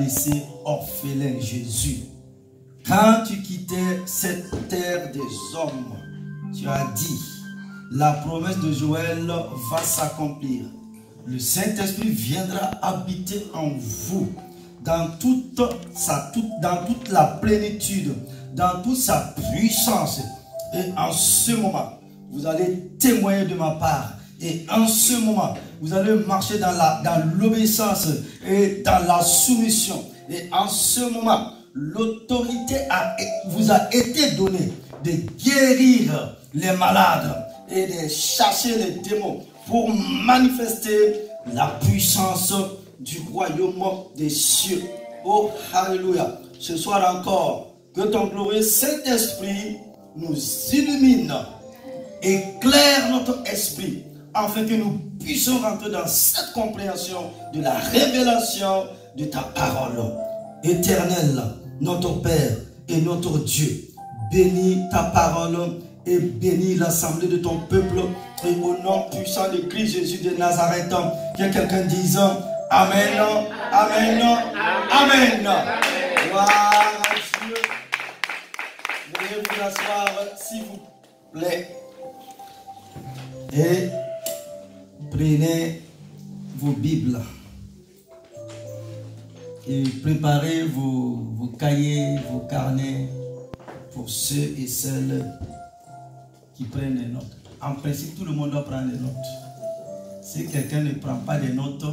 laissé orphelin, Jésus. Quand tu quittais cette terre des hommes, tu as dit, la promesse de Joël va s'accomplir. Le Saint-Esprit viendra habiter en vous dans toute la plénitude, dans toute sa puissance. Et en ce moment, vous allez témoigner de ma part. Et en ce moment, vous allez marcher dans l'obéissance et dans la soumission. Et en ce moment, l'autorité vous a été donnée de guérir les malades et de chasser les démons pour manifester la puissance du royaume des cieux. Oh, alléluia. Ce soir encore, que ton glorieux Saint-Esprit nous illumine, éclaire notre esprit, afin que nous puissions rentrer dans cette compréhension de la révélation de ta parole. Éternel, notre Père et notre Dieu, bénis ta parole et bénis l'assemblée de ton peuple. Et au nom puissant de Christ Jésus de Nazareth, que quelqu'un dise Amen, Amen, Amen. Gloire à Dieu. Veuillez vous asseoir, s'il vous plaît. Et prenez vos Bibles. Et préparez vos cahiers, vos carnets pour ceux et celles qui prennent des notes. En principe, tout le monde doit prendre des notes. Si quelqu'un ne prend pas des notes,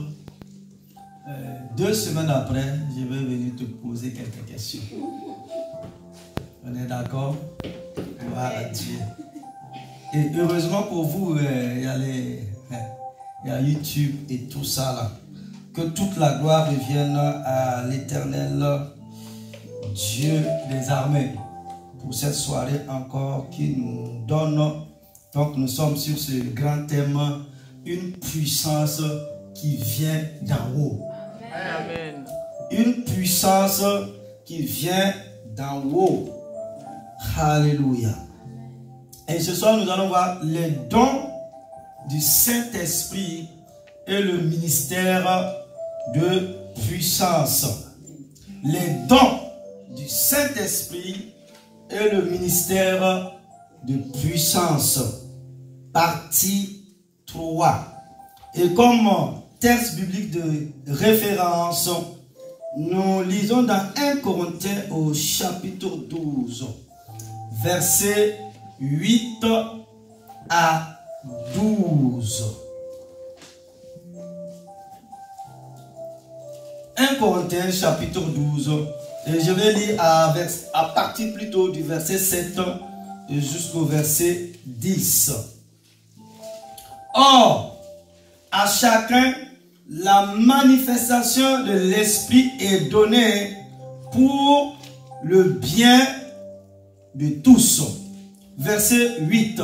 2 semaines après, je vais venir te poser quelques questions. On est d'accord? Gloire à Dieu. Et heureusement pour vous, il y a YouTube et tout ça là. Que toute la gloire revienne à l'Éternel Dieu des armées pour cette soirée encore qui nous donne. Donc nous sommes sur ce grand thème, une puissance qui vient d'en haut. Amen. Une puissance qui vient d'en haut. Alléluia. Et ce soir nous allons voir les dons du Saint-Esprit et le ministère de puissance. Les dons du Saint-Esprit et le ministère de puissance. Partie 3. Et comme texte biblique de référence, nous lisons dans 1 Corinthiens au chapitre 12, versets 8 à 12. 1 Corinthiens chapitre 12, et je vais lire à partir plutôt du verset 7 jusqu'au verset 10. Or, à chacun, la manifestation de l'Esprit est donnée pour le bien de tous. Verset 8.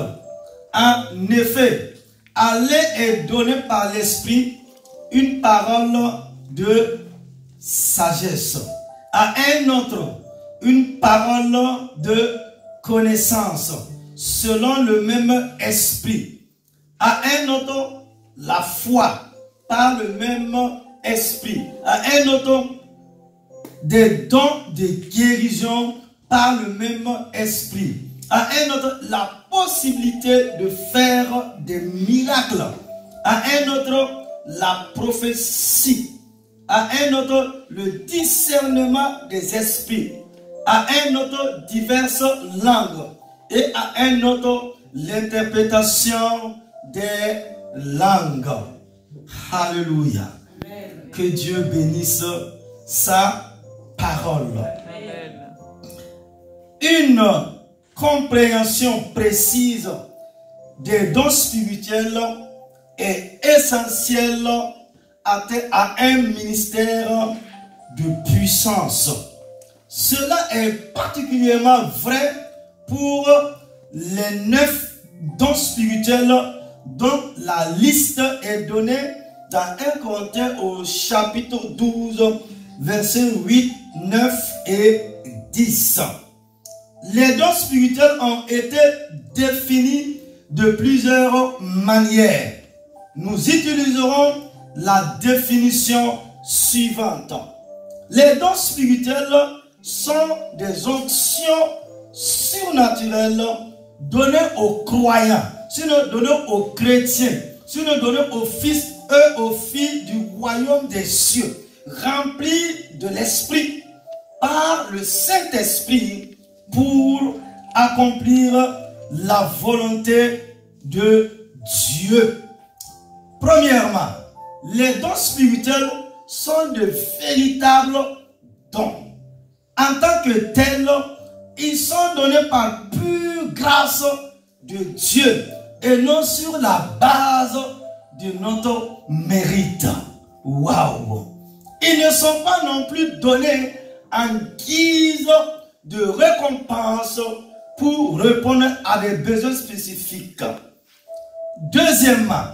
En effet, à l'un est donné par l'Esprit une parole de sagesse, à un autre une parole de connaissance selon le même esprit, à un autre la foi par le même esprit, à un autre des dons de guérison par le même esprit, à un autre la possibilité de faire des miracles, à un autre la prophétie, à un autre le discernement des esprits, à un autre diverses langues et à un autre l'interprétation des langues. Alléluia. Amen. Que Dieu bénisse sa parole. Amen. Une compréhension précise des dons spirituels est essentielle à un ministère de puissance. Cela est particulièrement vrai pour les 9 dons spirituels dont la liste est donnée dans 1 Corinthiens au chapitre 12, versets 8, 9 et 10. Les dons spirituels ont été définis de plusieurs manières. Nous utiliserons la définition suivante. Les dons spirituels sont des onctions surnaturelles données aux croyants, sinon données aux chrétiens, sinon données aux fils et aux filles du royaume des cieux, remplis de l'Esprit par le Saint-Esprit pour accomplir la volonté de Dieu. Premièrement, les dons spirituels sont de véritables dons. En tant que tels, ils sont donnés par pure grâce de Dieu et non sur la base de notre mérite. Waouh! Ils ne sont pas non plus donnés en guise de récompense pour répondre à des besoins spécifiques. Deuxièmement,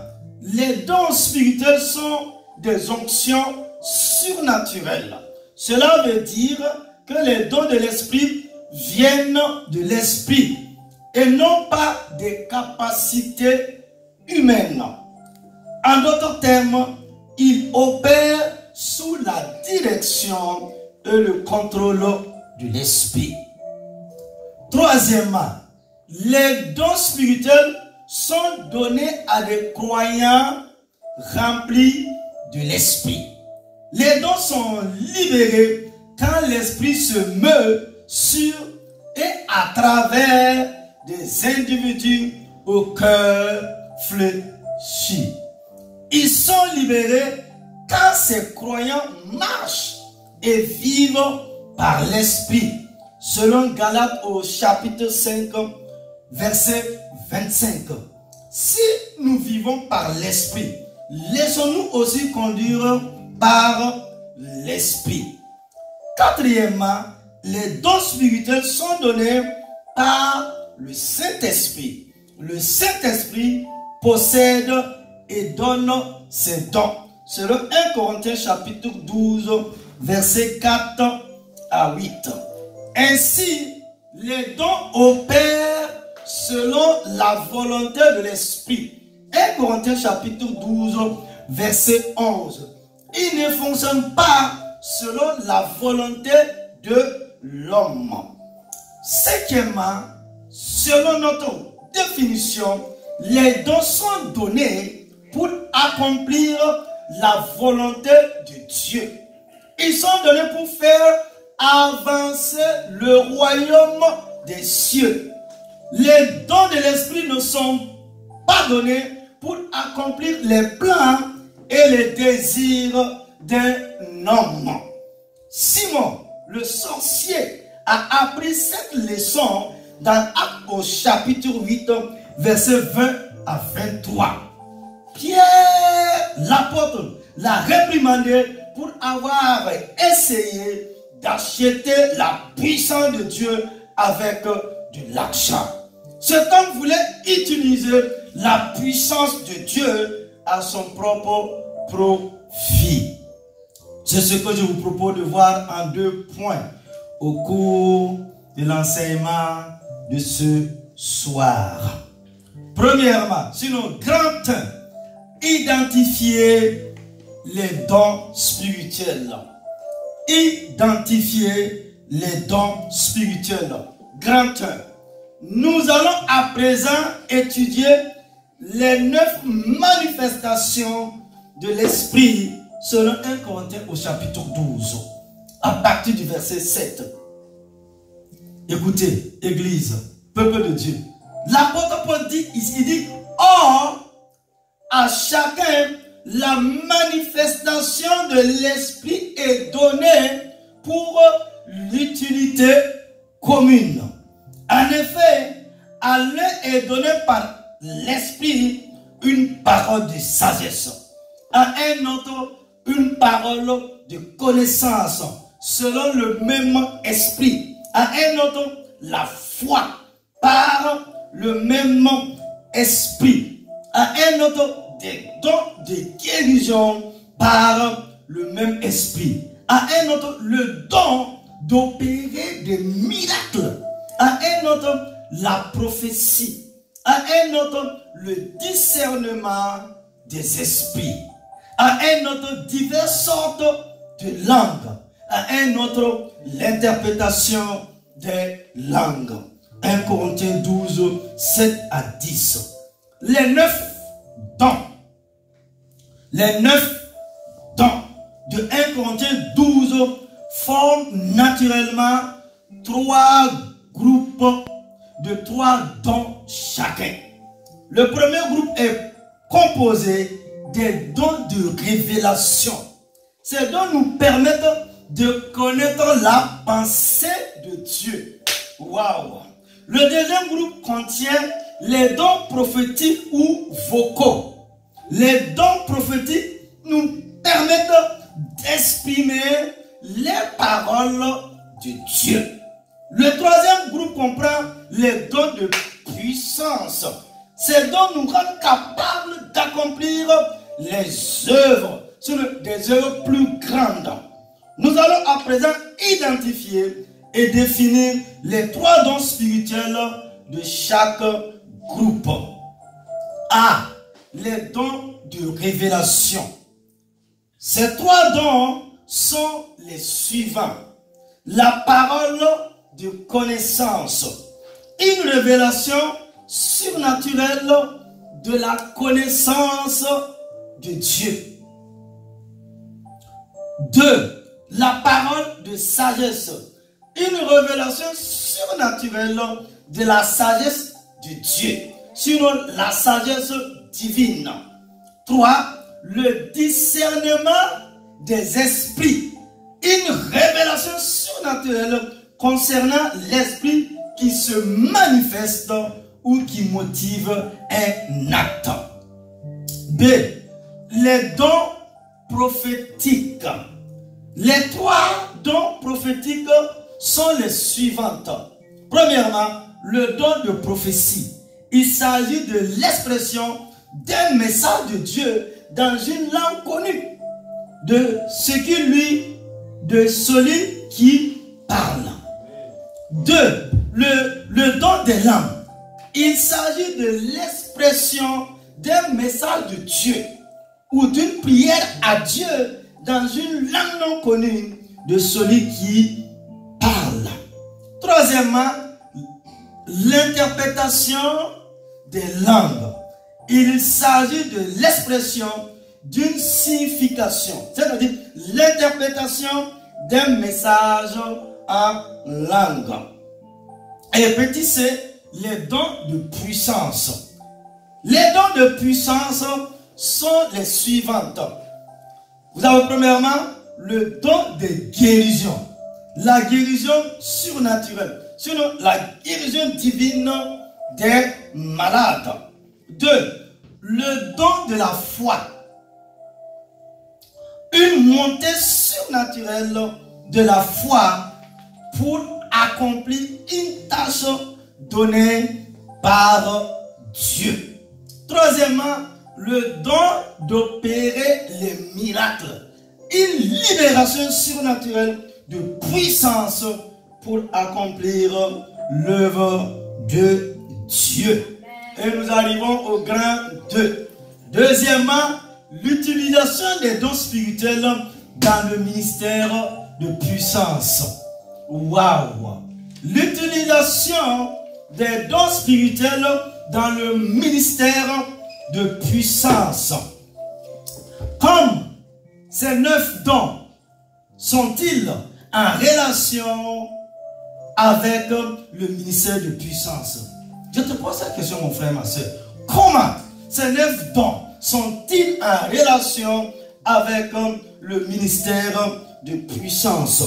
les dons spirituels sont des onctions surnaturelles. Cela veut dire que les dons de l'esprit viennent de l'esprit et non pas des capacités humaines. En d'autres termes, ils opèrent sous la direction et le contrôle de l'esprit. Troisièmement, les dons spirituels sont donnés à des croyants remplis de l'esprit. Les dons sont libérés quand l'esprit se meut sur et à travers des individus au cœur fléchi. Ils sont libérés quand ces croyants marchent et vivent par l'esprit. Selon Galates au chapitre 5, verset 25. Si nous vivons par l'esprit, laissons-nous aussi conduire par l'esprit. Quatrièmement, les dons spirituels sont donnés par le Saint-Esprit. Le Saint-Esprit possède et donne ses dons. Selon 1 Corinthiens chapitre 12, verset 4 à 8. Ainsi, les dons opèrent selon la volonté de l'Esprit. 1 Corinthiens chapitre 12, verset 11. Ils ne fonctionnent pas selon la volonté de l'homme. Cinquièmement, selon notre définition, les dons sont donnés pour accomplir la volonté de Dieu. Ils sont donnés pour faire avancer le royaume des cieux. Les dons de l'esprit ne sont pas donnés pour accomplir les plans et les désirs d'un homme. Simon, le sorcier, a appris cette leçon dans Actes au chapitre 8, verset 20 à 23. Pierre, l'apôtre, l'a réprimandé pour avoir essayé d'acheter la puissance de Dieu avec de l'argent. Cet homme voulait utiliser la puissance de Dieu à son propre profit. C'est ce que je vous propose de voir en 2 points au cours de l'enseignement de ce soir. Premièrement, sur nos grands thèmes, identifier les dons spirituels. Identifier les dons spirituels. Grand thème. Nous allons à présent étudier les 9 manifestations de l'esprit selon 1 Corinthiens au chapitre 12, à partir du verset 7. Écoutez, Église, peuple de Dieu. L'apôtre Paul dit ici, il dit, or, à chacun, la manifestation de l'esprit est donnée pour l'utilité commune. En effet, à l'un est donné par l'esprit une parole de sagesse, à un autre une parole de connaissance selon le même esprit, à un autre la foi par le même esprit, à un autre des dons de guérison par le même esprit, à un autre le don d'opérer des miracles, à un autre la prophétie, à un autre le discernement des esprits, à un autre diverses sortes de langues, À un autre, l'interprétation des langues. 1 Corinthiens 12, 7 à 10. Les 9 dons. Les 9 dons de 1 Corinthiens 12 forment naturellement 3 groupes de 3 dons chacun. Le premier groupe est composé des dons de révélation. Ces dons nous permettent de connaître la pensée de Dieu. Waouh! Le deuxième groupe contient les dons prophétiques ou vocaux. Les dons prophétiques nous permettent d'exprimer les paroles de Dieu. Le troisième groupe comprend les dons de puissance. Ces dons nous rendent capables d'accomplir les œuvres, des œuvres plus grandes. Nous allons à présent identifier et définir les 3 dons spirituels de chaque groupe. A. Les dons de révélation. Ces 3 dons sont les suivants. La parole de connaissance. Une révélation surnaturelle de la connaissance de Dieu. 2. La parole de sagesse. Une révélation surnaturelle de la sagesse de Dieu. Sinon, la sagesse divine. 3. Le discernement des esprits. Une révélation surnaturelle concernant l'esprit qui se manifeste ou qui motive un acte. B. Les dons prophétiques. Les 3 dons prophétiques sont les suivantes. Premièrement, le don de prophétie. Il s'agit de l'expression d'un message de Dieu dans une langue connue, de celui qui parle. 2. Le don des langues. Il s'agit de l'expression d'un message de Dieu ou d'une prière à Dieu dans une langue non connue de celui qui parle. Troisièmement, l'interprétation des langues. Il s'agit de l'expression d'une signification, c'est-à-dire l'interprétation d'un message en langue. Et petit c, les dons de puissance. Les dons de puissance sont les suivantes. Vous avez premièrement le don de guérison. La guérison surnaturelle. Sinon, la guérison divine des malades. 2. Le don de la foi. Une montée surnaturelle de la foi pour accomplir une tâche donnée par Dieu. Troisièmement, le don d'opérer les miracles. Une libération surnaturelle de puissance pour accomplir l'œuvre de Dieu. Et nous arrivons au grand 2. Deuxièmement, l'utilisation des dons spirituels dans le ministère de puissance. Waouh! L'utilisation des dons spirituels dans le ministère de puissance. Comme ces 9 dons sont-ils en relation avec le ministère de puissance? Je te pose cette question, mon frère, ma soeur. Comment ces 9 dons sont-ils en relation avec le ministère de puissance?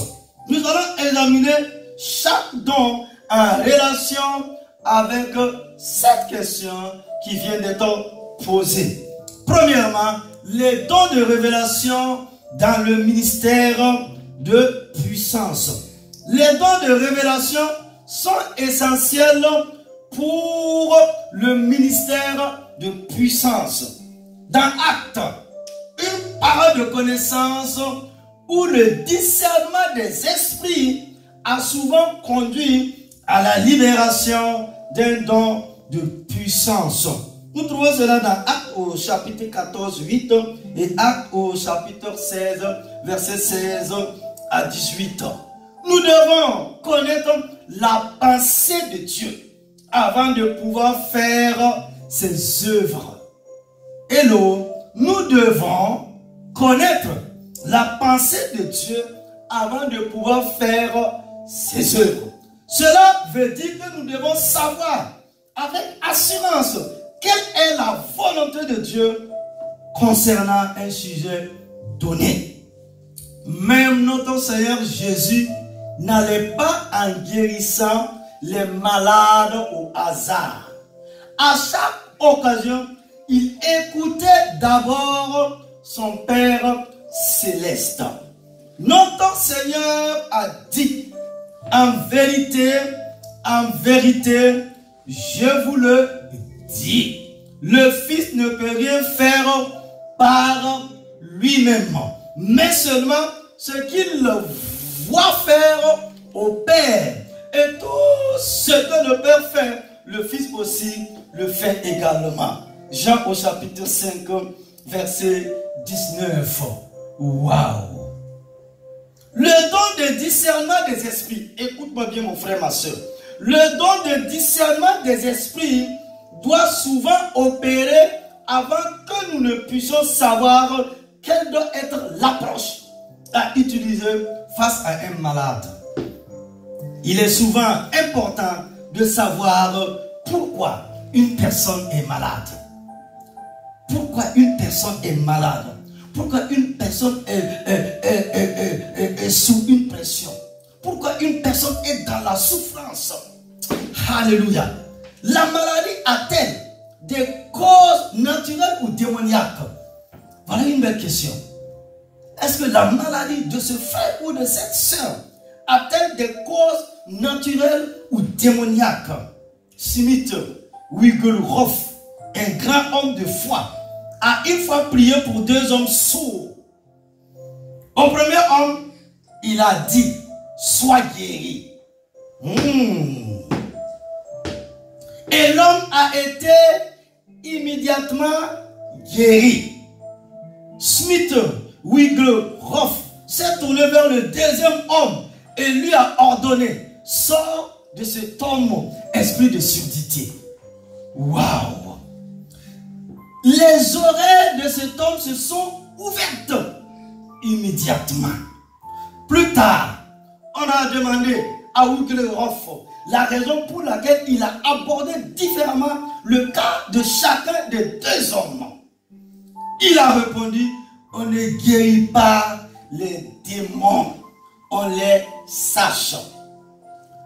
Nous allons examiner chaque don en relation avec cette question qui vient d'être posée. Premièrement, les dons de révélation dans le ministère de puissance. Les dons de révélation sont essentiels pour le ministère de puissance. Dans Actes, une parole de connaissance où le discernement des esprits a souvent conduit à la libération d'un don de puissance. Nous trouvons cela dans Actes au chapitre 14, 8 et Actes au chapitre 16, versets 16 à 18 ans. Nous devons connaître la pensée de Dieu avant de pouvoir faire ses œuvres. Hello, nous devons connaître la pensée de Dieu avant de pouvoir faire ses œuvres. Cela veut dire que nous devons savoir avec assurance quelle est la volonté de Dieu concernant un sujet donné. Même notre Seigneur Jésus n'allait pas en guérissant les malades au hasard. À chaque occasion, il écoutait d'abord son Père céleste. Notre Seigneur a dit, en vérité, je vous le dis, le Fils ne peut rien faire par lui-même, mais seulement ce qu'il voit faire au Père. Et tout ce que le Père fait, le Fils aussi le fait également. Jean au chapitre 5, verset 19. Waouh! Le don de discernement des esprits, écoute-moi bien mon frère, ma soeur. Le don de discernement des esprits doit souvent opérer avant que nous ne puissions savoir quelle doit être l'approche à utiliser face à un malade. Il est souvent important de savoir pourquoi une personne est malade. Pourquoi une personne est malade? Pourquoi une personne est sous une pression? Pourquoi une personne est dans la souffrance? Alléluia. La maladie a-t-elle des causes naturelles ou démoniaques? Voilà une belle question. Est-ce que la maladie de ce frère ou de cette sœur a-t-elle des causes naturelles ou démoniaques? Smith Wigglesworth, un grand homme de foi, a une fois prié pour deux hommes sourds. Au premier homme, il a dit, sois guéri. Et l'homme a été immédiatement guéri. Smith Wigglesworth s'est tourné vers le deuxième homme et lui a ordonné, sors de cet homme, esprit de surdité. Waouh! Les oreilles de cet homme se sont ouvertes immédiatement. Plus tard, on a demandé à Wigglesworth la raison pour laquelle il a abordé différemment le cas de chacun des deux hommes. Il a répondu, on ne guérit pas les démons, on les sache.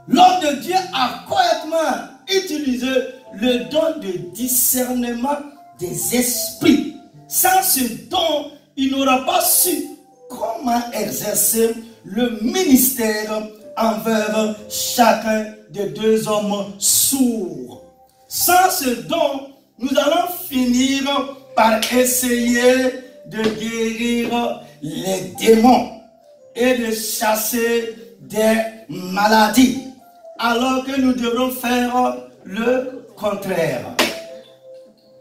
L'homme de Dieu a correctement utilisé le don de discernement des esprits. Sans ce don, il n'aura pas su comment exercer le ministère envers chacun des deux hommes sourds. Sans ce don, nous allons finir par essayer de guérir les démons et de chasser des maladies, alors que nous devrons faire le contraire.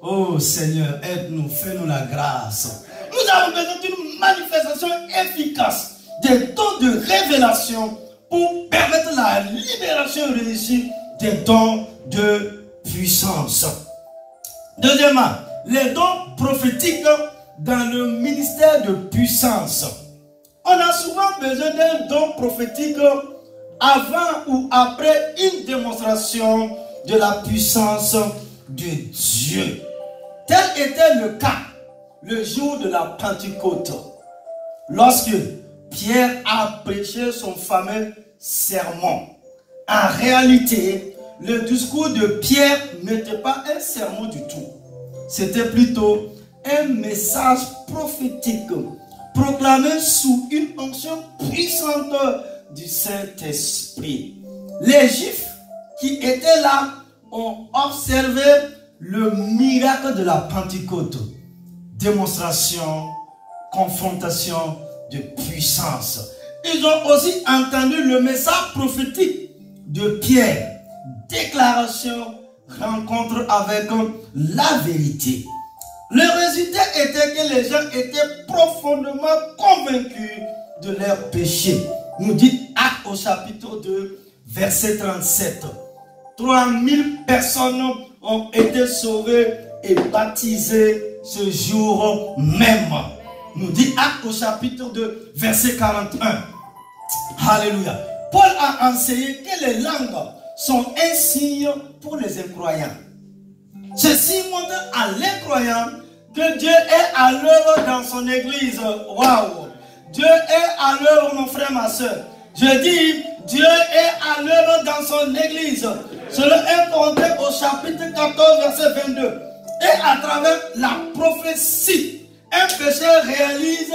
Oh Seigneur, aide-nous, fais-nous la grâce. Nous avons besoin d'une manifestation efficace des dons de révélation pour permettre la libération réussie des dons de puissance. Deuxièmement, les dons prophétiques dans le ministère de puissance. On a souvent besoin d'un don prophétique avant ou après une démonstration de la puissance de Dieu. Tel était le cas le jour de la Pentecôte, lorsque Pierre a prêché son fameux sermon. En réalité, le discours de Pierre n'était pas un sermon du tout. C'était plutôt un message prophétique proclamé sous une onction puissante du Saint-Esprit. Les Juifs qui étaient là ont observé le miracle de la Pentecôte. Démonstration, confrontation de puissance. Ils ont aussi entendu le message prophétique de Pierre. Déclaration, rencontre avec la vérité. Le résultat était que les gens étaient profondément convaincus de leurs péchés. Nous dit Actes au chapitre 2, verset 37. 3000 personnes ont été sauvées et baptisées ce jour même. Nous dit Actes au chapitre 2, verset 41. Alléluia. Paul a enseigné que les langues sont un signe pour les incroyants. Ceci montre à l'incroyant que Dieu est à l'œuvre dans son église. Waouh! Dieu est à l'œuvre, mon frère, ma soeur. Je dis, Dieu est à l'œuvre dans son église. Selon 1 Corinthiens au chapitre 14, verset 22. Et à travers la prophétie, un pécheur réalise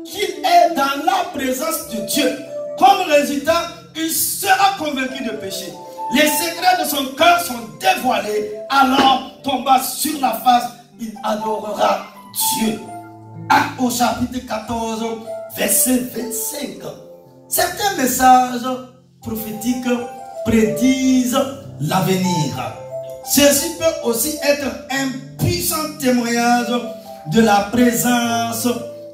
qu'il est dans la présence de Dieu. Comme résultat, il sera convaincu de péché. Les secrets de son cœur sont dévoilés. Alors, tombant sur la face, il adorera Dieu. Actes au chapitre 14, verset 25. Certains messages prophétiques prédisent l'avenir. Ceci peut aussi être un puissant témoignage de la présence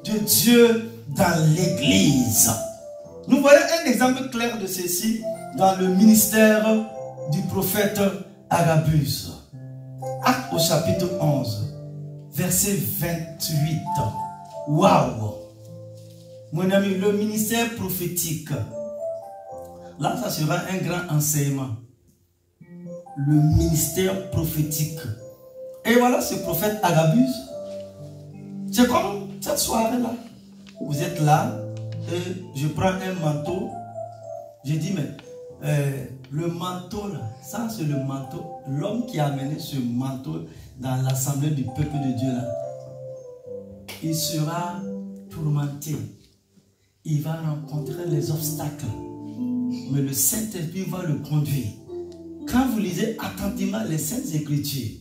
de Dieu dans l'Église. Nous voyons un exemple clair de ceci dans le ministère du prophète Agabus. Actes au chapitre 11, verset 28. Waouh! Mon ami, le ministère prophétique, là, ça sera un grand enseignement. Le ministère prophétique. Et voilà ce prophète Agabus. C'est comme cette soirée-là. Vous êtes là, et je prends un manteau. Je dis, mais le manteau, là, ça c'est le manteau. L'homme qui a amené ce manteau dans l'assemblée du peuple de Dieu, là, il sera tourmenté. Il va rencontrer les obstacles. Mais le Saint-Esprit va le conduire. Quand vous lisez attentivement les Saintes Écritures,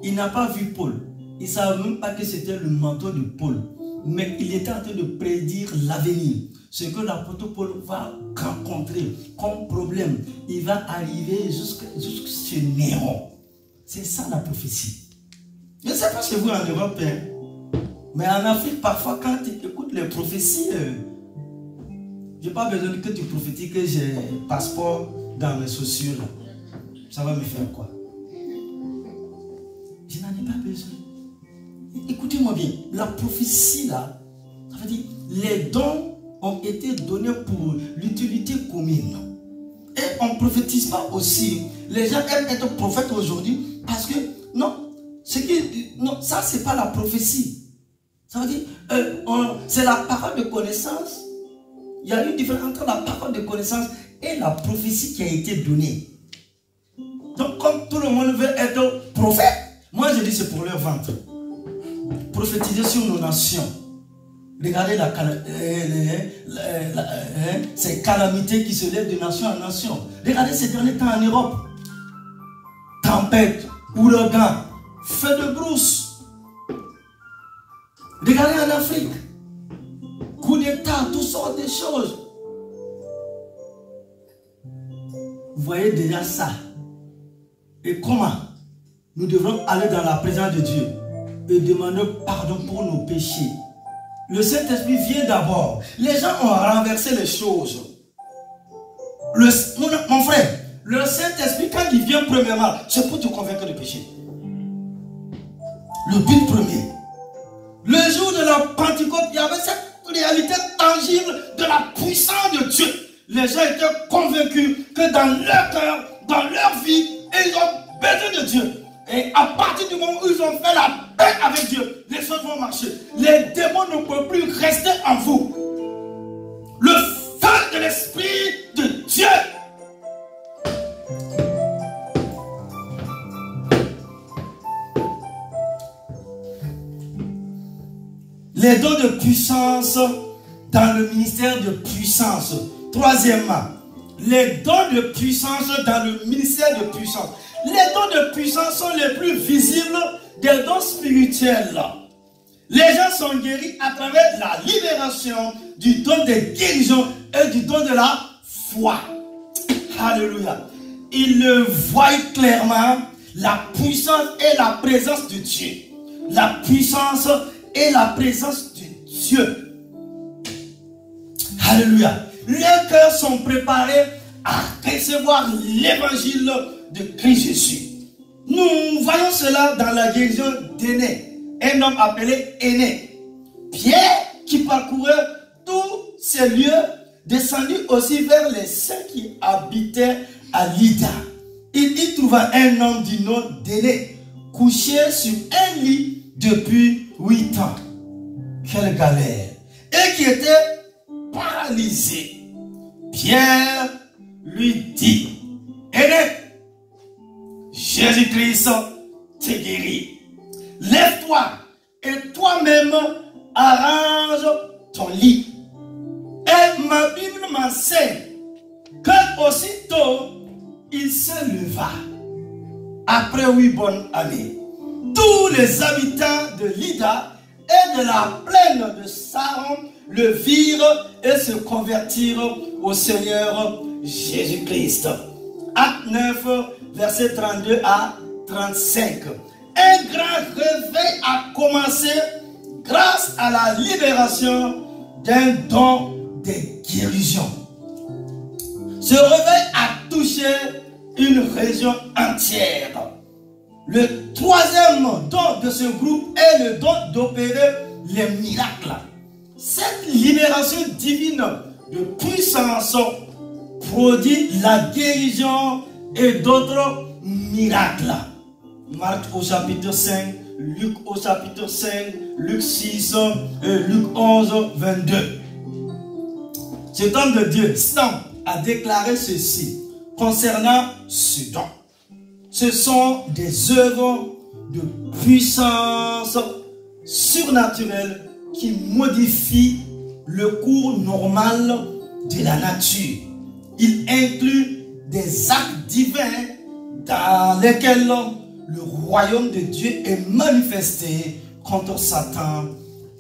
il n'a pas vu Paul. Il ne savait même pas que c'était le manteau de Paul. Mais il était en train de prédire l'avenir. Ce que l'apôtre Paul va rencontrer comme problème. Il va arriver jusqu'à chez Néron. C'est ça la prophétie. Je ne sais pas chez vous en Europe, hein, mais en Afrique, parfois, quand tu écoutes les prophéties, je n'ai pas besoin que tu prophétises que j'ai un passeport dans mes chaussures. Ça va me faire quoi? Je n'en ai pas besoin. Écoutez-moi bien, la prophétie là, ça veut dire les dons ont été donnés pour l'utilité commune. Et on ne prophétise pas aussi. Les gens aiment être prophètes aujourd'hui parce que non, ça c'est pas la prophétie. Ça veut dire, c'est la parole de connaissance. Il y a une différence entre la parole de connaissance et la prophétie qui a été donnée. Donc comme tout le monde veut être prophète, moi je dis c'est pour leur ventre. Prophétiser sur nos nations. Regardez ces calamités qui se lèvent de nation en nation. Regardez ces derniers temps en Europe. Tempête, ouragan, feu de brousse. Regardez en Afrique. Coup d'état, toutes sortes de choses. Vous voyez déjà ça. Et comment nous devrons aller dans la présence de Dieu et demander pardon pour nos péchés. Le Saint-Esprit vient d'abord. Les gens ont renversé les choses. Mon frère, le Saint-Esprit, quand il vient premièrement, c'est pour te convaincre de péché. Le but premier. Le jour de la Pentecôte, il y avait cette réalité tangible de la puissance de Dieu. Les gens étaient convaincus que dans leur cœur, dans leur vie, ils ont besoin de Dieu. Et à partir du moment où ils ont fait la paix avec Dieu, les choses vont marcher. Les démons ne peuvent plus rester en vous. Le feu de l'Esprit de Dieu. Les dons de puissance dans le ministère de puissance. Troisièmement, les dons de puissance dans le ministère de puissance. Les dons de puissance sont les plus visibles des dons spirituels. Les gens sont guéris à travers la libération du don de guérison et du don de la foi. Alléluia. Ils le voient clairement, la puissance et la présence de Dieu. La puissance et la présence de Dieu. Alléluia. Leurs cœurs sont préparés à recevoir l'évangile de Christ Jésus. Nous voyons cela dans la guérison d'Énée, un homme appelé Énée. Pierre, qui parcourait tous ces lieux, descendit aussi vers les saints qui habitaient à Lydda. Il y trouva un homme du nom d'Énée, couché sur un lit depuis 8 ans. Quelle galère! Et qui était paralysé. Pierre lui dit, Énée, Jésus-Christ te guérit. Lève-toi et toi-même arrange ton lit. Et ma Bible m'enseigne que aussitôt il se leva. Après 8 bonnes années, tous les habitants de Lydda et de la plaine de Saron le virent et se convertirent au Seigneur Jésus-Christ. Acte 9, verset 32 à 35. Un grand réveil a commencé grâce à la libération d'un don de guérison. Ce réveil a touché une région entière. Le troisième don de ce groupe est le don d'opérer les miracles. Cette libération divine de puissance produit la guérison et d'autres miracles. Marc au chapitre 5, Luc au chapitre 5, Luc 6 et Luc 11, 22. Cet homme de Dieu, Stan, a déclaré ceci concernant ce don. Ce sont des œuvres de puissance surnaturelle qui modifient le cours normal de la nature. Il inclut des actes divins dans lesquels le royaume de Dieu est manifesté contre Satan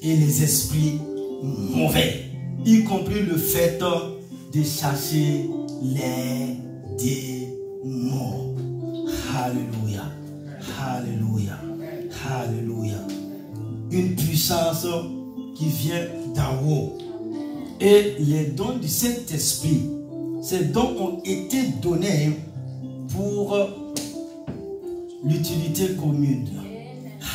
et les esprits mauvais, y compris le fait de chasser les démons. Alléluia, alléluia, alléluia. Une puissance qui vient d'en haut. Et les dons du Saint-Esprit, ces dons ont été donnés pour l'utilité commune.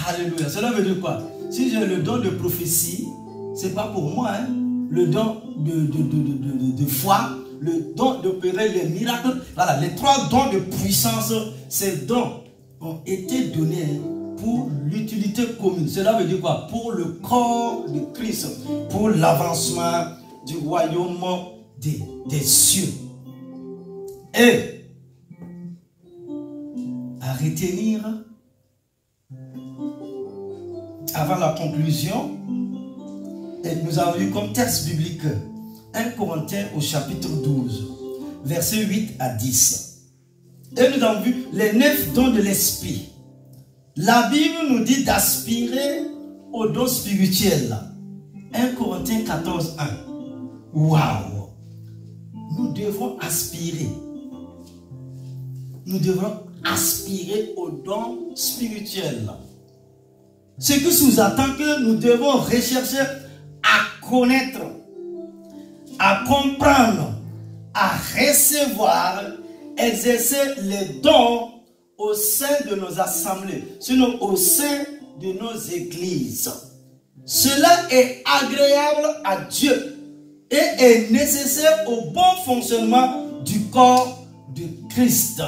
Alléluia. Cela veut dire quoi? Si j'ai le don de prophétie, c'est pas pour moi. Hein? Le don de foi, le don d'opérer les miracles. Voilà, les 3 dons de puissance, ces dons ont été donnés pour l'utilité commune. Cela veut dire quoi? Pour le corps de Christ, pour l'avancement du royaume des cieux. Et à retenir, avant la conclusion, et nous avons lu comme texte biblique 1 Corinthiens au chapitre 12, versets 8 à 10. Et nous avons vu les 9 dons de l'esprit. La Bible nous dit d'aspirer aux dons spirituels. 1 Corinthiens 14, 1. Waouh! Nous devons aspirer. Nous devons aspirer aux dons spirituels. Ce qui sous-entend que nous devons rechercher à connaître, à comprendre, à recevoir, exercer les dons au sein de nos assemblées, sinon au sein de nos églises. Cela est agréable à Dieu et est nécessaire au bon fonctionnement du corps de Christ.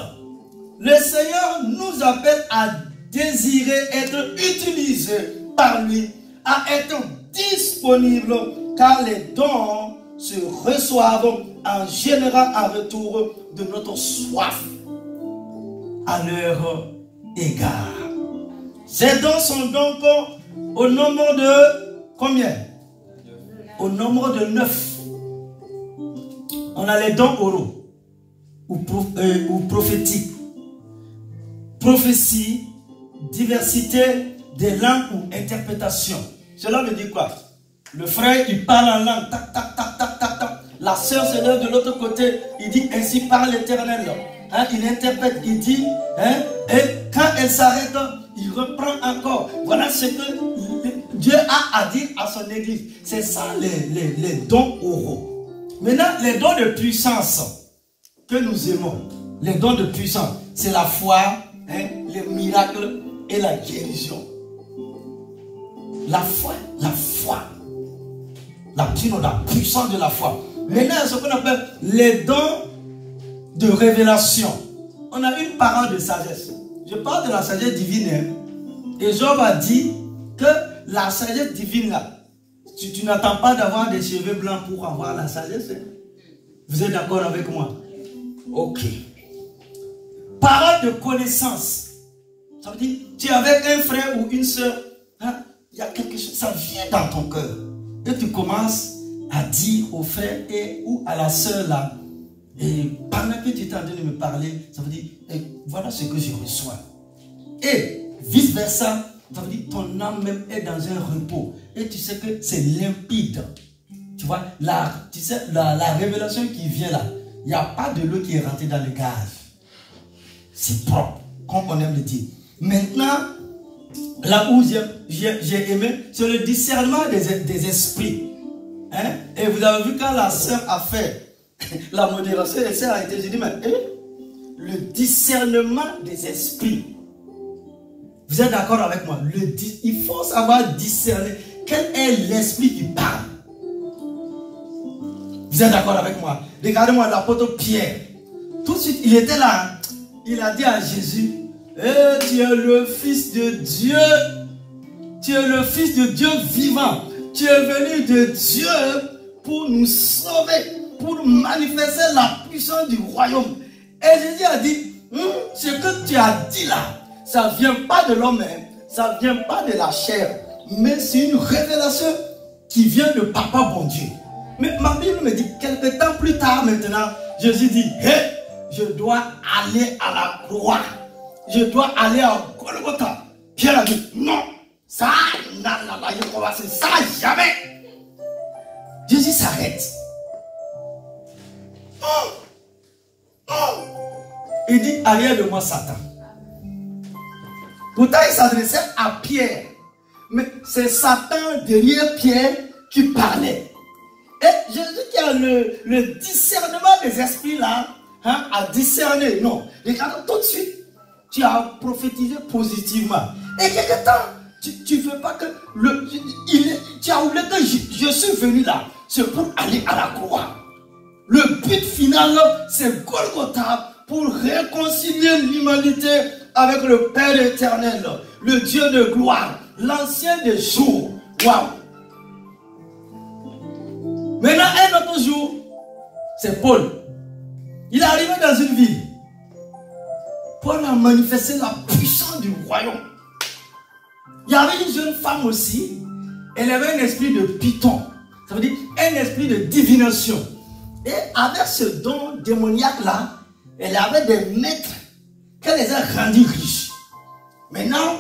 Le Seigneur nous appelle à désirer être utilisés par lui, à être disponibles, car les dons se reçoivent en général en retour de notre soif à leur égard. Ces dons sont donc au nombre de combien? Au nombre de 9. On a les dons oraux ou prophétiques, prophétie, diversité des langues ou interprétation. Cela veut dire quoi? Le frère, il parle en langue, tac, tac, tac, tac, tac, tac. La sœur se lève de l'autre côté, il dit ainsi parle l'Éternel. Hein, il interprète, il dit, hein, et quand elle s'arrête, il reprend encore. Voilà ce que Dieu a à dire à son église. C'est ça les dons oraux. Maintenant, les dons de puissance que nous aimons, les dons de puissance, c'est la foi, hein, les miracles et la guérison. La foi, la puissance de la foi. Maintenant, ce qu'on appelle les dons de révélation. On a une parole de sagesse. Je parle de la sagesse divine. Hein? Et Job a dit que la sagesse divine, là, tu n'attends pas d'avoir des cheveux blancs pour avoir la sagesse. Hein? Vous êtes d'accord avec moi? Ok. Parole de connaissance. Ça veut dire, tu es avec un frère ou une soeur, hein? Il y a quelque chose, ça vient dans ton cœur. Et tu commences à dire au frère ou à la soeur là, et pendant que tu es en train de me parler, ça veut dire, voilà ce que je reçois. Et vice versa, ça veut dire ton âme même est dans un repos. Et tu sais que c'est limpide. Tu vois, tu sais, la révélation qui vient là, il n'y a pas de l'eau qui est rentrée dans le gaz. C'est propre, comme on aime le dire. Maintenant, là où j'ai aimé, c'est le discernement des esprits. Hein? Et vous avez vu quand la sœur a fait la modération, la sœur a été, j'ai dit, mais le discernement des esprits. Vous êtes d'accord avec moi? Il faut savoir discerner quel est l'esprit qui parle. Vous êtes d'accord avec moi? Regardez-moi l'apôtre Pierre. Tout de suite, il était là. Il a dit à Jésus, tu es le Fils de Dieu. Tu es le Fils de Dieu vivant. Tu es venu de Dieu pour nous sauver, pour nous manifester la puissance du royaume. Et Jésus a dit, ce que tu as dit là, ça ne vient pas de l'homme, ça ne vient pas de la chair, mais c'est une révélation qui vient de Papa bon Dieu. Mais ma Bible me dit, quelque temps plus tard maintenant, Jésus dit, hey, je dois aller à la croix. Je dois aller à Golgotha. Pierre a dit, non, ça, ça jamais. Jésus s'arrête. Il dit, arrière de moi, Satan. Pourtant, il s'adressait à Pierre. Mais c'est Satan derrière Pierre qui parlait. Et Jésus qui a le discernement des esprits là, hein, à discerner. Non, regarde tout de suite, tu as prophétisé positivement. Et quelque temps, tu ne veux pas que tu as oublié que je suis venu là, c'est pour aller à la croix. Le but final, c'est Golgotha pour réconcilier l'humanité avec le Père éternel, le Dieu de gloire, l'ancien des jours. Waouh! Maintenant, un autre jour, c'est Paul. Il est arrivé dans une ville. Paul a manifesté la puissance du royaume. Il y avait une jeune femme aussi. Elle avait un esprit de python. Ça veut dire un esprit de divination. Et avec ce don démoniaque-là, elle avait des maîtres qu'elle les a rendus riches. Maintenant,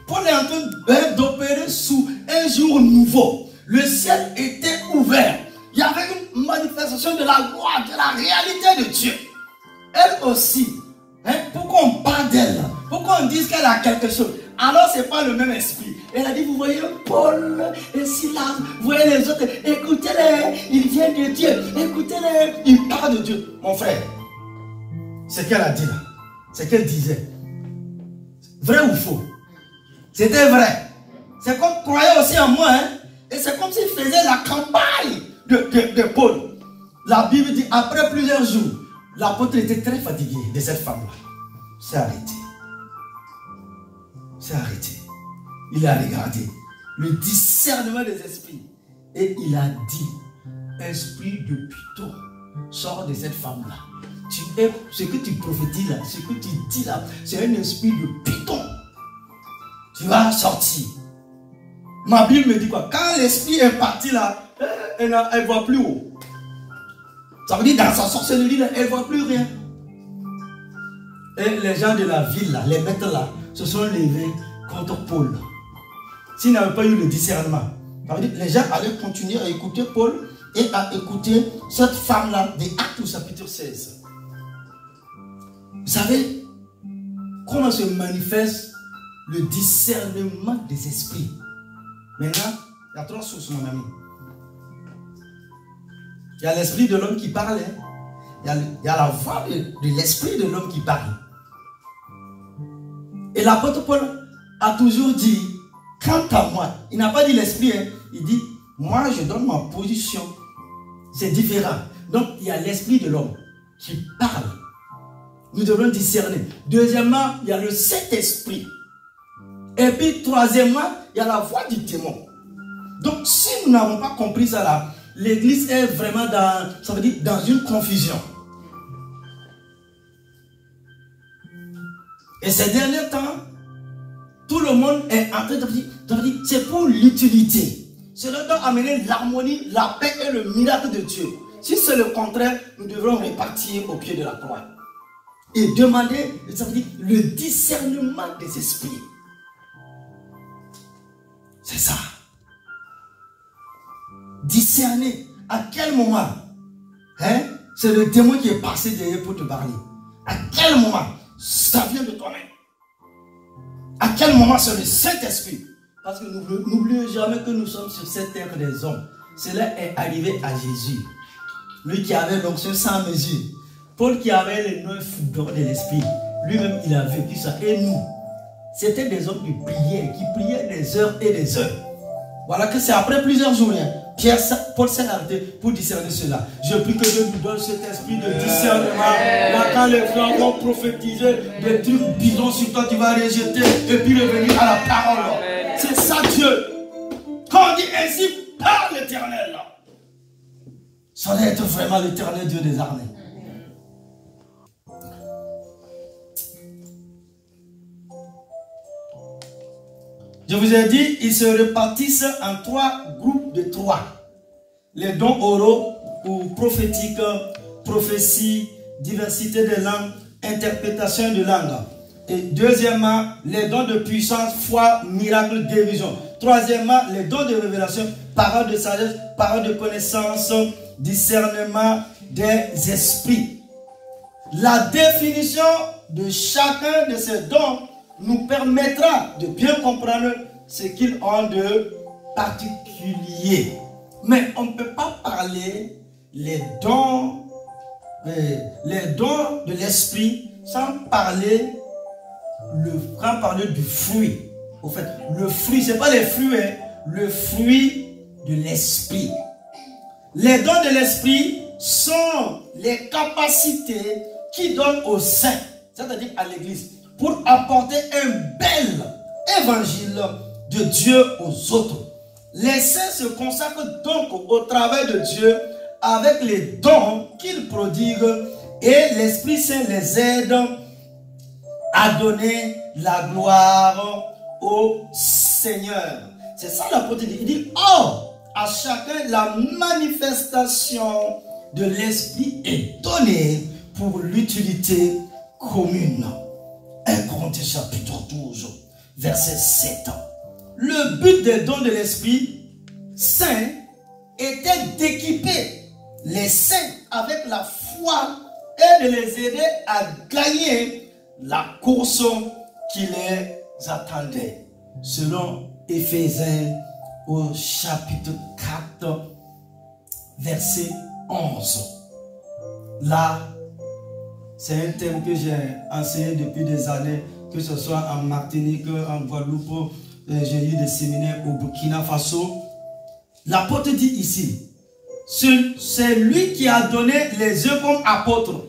Paul est en train d'opérer sous un jour nouveau. Le ciel était ouvert. Il y avait une manifestation de la gloire, de la réalité de Dieu. Elle aussi, hein, pourquoi on parle d'elle? Pourquoi on dit qu'elle a quelque chose? Alors ce n'est pas le même esprit. Elle a dit, vous voyez Paul et Silas, vous voyez les autres, écoutez-les, ils viennent de Dieu, écoutez-les, ils parlent de Dieu. Mon frère, ce qu'elle a dit là, ce qu'elle disait, vrai ou faux? C'était vrai. C'est comme croyait aussi en moi, hein? Et c'est comme s'il faisait la campagne de Paul. La Bible dit, après plusieurs jours, l'apôtre était très fatigué de cette femme-là. C'est arrêté. C'est arrêté. Il a regardé le discernement des esprits. Et il a dit, esprit de python, sors de cette femme-là. Ce que tu prophétises là, ce que tu dis là, c'est un esprit de python. Tu vas sortir. Ma Bible me dit quoi? Quand l'esprit est parti là, elle ne voit plus haut. Ça veut dire dans sa sorcellerie là, elle ne voit plus rien. Et les gens de la ville là, les maîtres là, se sont levés contre Paul. S'ils n'avaient pas eu le discernement, ça veut dire les gens allaient continuer à écouter Paul et à écouter cette femme là, des Actes au chapitre 16. Vous savez comment se manifeste le discernement des esprits? Maintenant, il y a trois sources, mon ami. Il y a l'esprit de l'homme qui parle. Hein. Il y a la voix de l'esprit de l'homme qui parle. Et l'apôtre Paul a toujours dit, quant à moi, il n'a pas dit l'esprit, hein, il dit, moi je donne ma position. C'est différent. Donc il y a l'esprit de l'homme qui parle. Nous devons discerner. Deuxièmement, il y a le Saint-Esprit. Et puis troisièmement, il y a la voix du démon. Donc si nous n'avons pas compris ça là, l'église est vraiment dans, ça veut dire, dans une confusion. Et ces derniers temps, tout le monde est en train de dire, c'est pour l'utilité. Cela doit amener l'harmonie, la paix et le miracle de Dieu. Si c'est le contraire, nous devrons repartir au pied de la croix. Et demander, ça veut dire, le discernement des esprits. C'est ça. Discerner à quel moment, hein, c'est le démon qui est passé derrière pour te parler. À quel moment ça vient de toi-même. À quel moment c'est le Saint-Esprit. Parce que n'oublions jamais que nous sommes sur cette terre des hommes. Cela est arrivé à Jésus. Lui qui avait l'onction sans mesure. Paul qui avait les 9 dons de l'Esprit. Lui-même il a vécu ça. Et nous, c'était des hommes qui priaient des heures et des heures. Voilà que c'est après plusieurs jours. Paul s'est arrêté pour discerner cela. Je prie que Dieu nous donne cet esprit de discernement. Là, quand les frères vont prophétiser des trucs bidons sur toi, tu vas rejeter et puis revenir à la parole. C'est ça Dieu. Quand on dit ainsi par l'Éternel, ça doit être vraiment l'Éternel Dieu des armées. Je vous ai dit, ils se répartissent en 3 groupes de 3. Les dons oraux ou prophétiques, prophétie, diversité de langues, interprétation de langue. Et deuxièmement, les dons de puissance, foi, miracle, guérison. Troisièmement, les dons de révélation, parole de sagesse, parole de connaissance, discernement des esprits. La définition de chacun de ces dons nous permettra de bien comprendre ce qu'ils ont de particulier. Mais on ne peut pas parler les dons de l'esprit sans parler du fruit. Au fait, le fruit, ce n'est pas les fruits, hein, le fruit de l'esprit. Les dons de l'esprit sont les capacités qui donnent aux saints, c'est-à-dire à l'église, pour apporter un bel évangile de Dieu aux autres. Les saints se consacrent donc au travail de Dieu avec les dons qu'il prodigue et l'Esprit Saint les aide à donner la gloire au Seigneur. C'est ça l'apôtre dit. Il dit, or, à chacun la manifestation de l'Esprit est donnée pour l'utilité commune. 1 Corinthiens chapitre 12, verset 7. Le but des dons de l'Esprit Saint était d'équiper les saints avec la foi et de les aider à gagner la course qui les attendait. Selon Éphésiens au chapitre 4, verset 11. Là, c'est un thème que j'ai enseigné depuis des années, que ce soit en Martinique, en Guadeloupe, j'ai eu des séminaires au Burkina Faso. L'apôtre dit ici, c'est lui qui a donné les uns comme apôtres,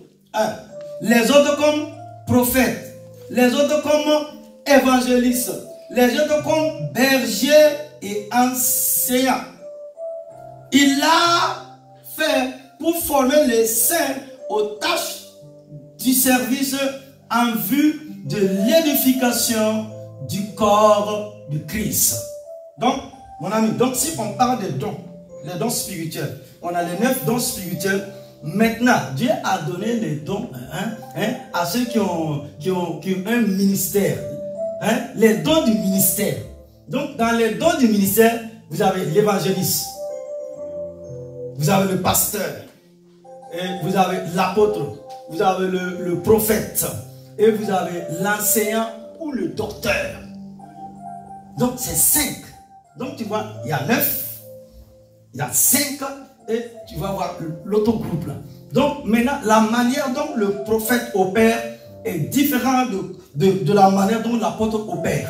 les autres comme prophètes, les autres comme évangélistes, les autres comme bergers et enseignants. Il l'a fait pour former les saints aux tâches du service en vue de l'édification du corps de Christ. Donc, mon ami, donc si on parle des dons, les dons spirituels, on a les 9 dons spirituels. Maintenant, Dieu a donné les dons à ceux qui ont un ministère. Les dons du ministère. Donc, dans les dons du ministère, vous avez l'évangéliste, vous avez le pasteur, et vous avez l'apôtre, vous avez le prophète, et vous avez l'enseignant ou le docteur. Donc, c'est 5. Donc, tu vois, il y a 9, il y a 5, et tu vas voir l'autre groupe là. Donc maintenant, la manière dont le prophète opère est différente de la manière dont l'apôtre opère.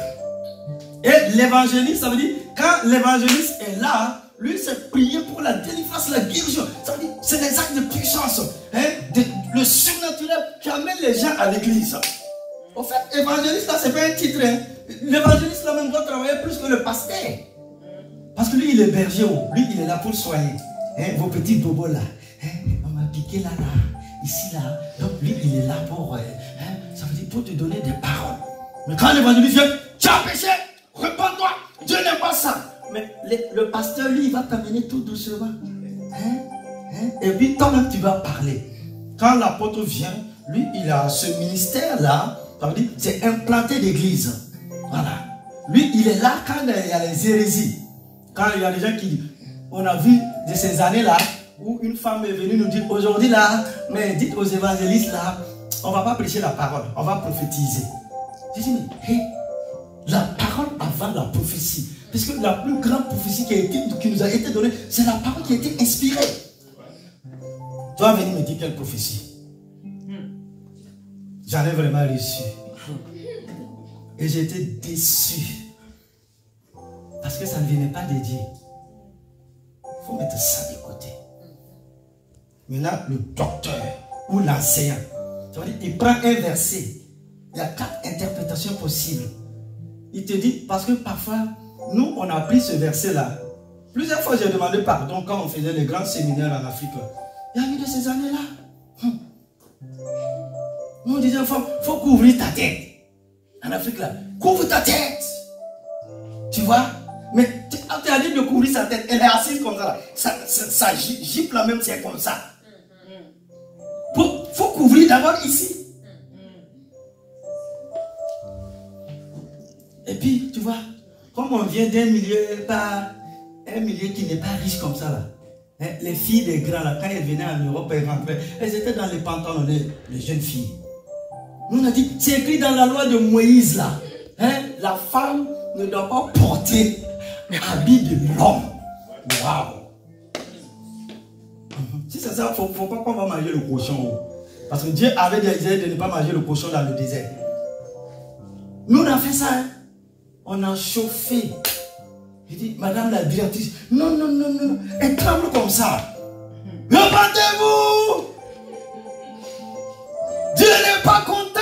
Et l'évangéliste, ça veut dire, quand l'évangéliste est là, lui c'est prier pour la délivrance, la guérison. Ça veut dire, c'est des actes de puissance, hein, le surnaturel qui amène les gens à l'église. En fait, évangéliste là, c'est pas un titre. Hein. L'évangéliste là même doit travailler plus que le pasteur. Parce que lui, il est berger. Lui, il est là pour soigner. Hein, vos petits bobos là. Hein, on m'a piqué là, ici, là. Donc lui, il est là pour, ça veut dire pour te donner des paroles. Mais quand l'évangéliste vient, tu as péché, réponds-toi, Dieu n'aime pas ça. Mais le pasteur, lui, il va t'amener tout doucement. Et puis toi-même, tu vas parler. Quand l'apôtre vient, lui, il a ce ministère-là, ça veut dire, c'est implanter l'église. Voilà. Lui, il est là quand il y a les hérésies. Quand il y a des gens qui... On a vu de ces années-là, où une femme est venue nous dire, aujourd'hui là, mais dites aux évangélistes là, on ne va pas prêcher la parole, on va prophétiser. J'ai dit, mais la parole avant la prophétie. Parce que la plus grande prophétie qui nous a été donnée, c'est la parole qui a été inspirée. Tu vas venir me dire quelle prophétie. J'en ai vraiment reçu. Et j'ai été déçu. Parce que ça ne venait pas de Dieu. Il faut mettre ça de côté. Maintenant, le docteur ou l'enseignant, il prend un verset. Il y a 4 interprétations possibles. Il te dit, parce que parfois, nous, on a pris ce verset-là. Plusieurs fois, j'ai demandé pardon quand on faisait les grands séminaires en Afrique. Il y a eu de ces années-là. On disait, il faut couvrir ta tête. En Afrique, là, couvre ta tête. Tu vois? Mais quand tu as dit de couvrir sa tête, elle est assise comme ça. Là. Ça gipe là même, c'est comme ça. Il faut couvrir d'abord ici. Et puis, tu vois, comme on vient d'un milieu, pas un milieu qui n'est pas riche comme ça, là. Hein, les filles des grands, là, quand elles venaient en Europe, elles étaient dans les pantalons, les jeunes filles. Nous, on a dit, c'est écrit dans la loi de Moïse, là. Hein, la femme ne doit pas porter habit de l'homme. Waouh! Si c'est ça, il ne faut pas qu'on va manger le cochon. Parce que Dieu avait décidé de ne pas manger le cochon dans le désert. Nous, on a fait ça. Hein? On a chauffé. Il dit, madame la directrice, non, non, non, non. Elle tremble comme ça. Repentez-vous! Dieu n'est pas content.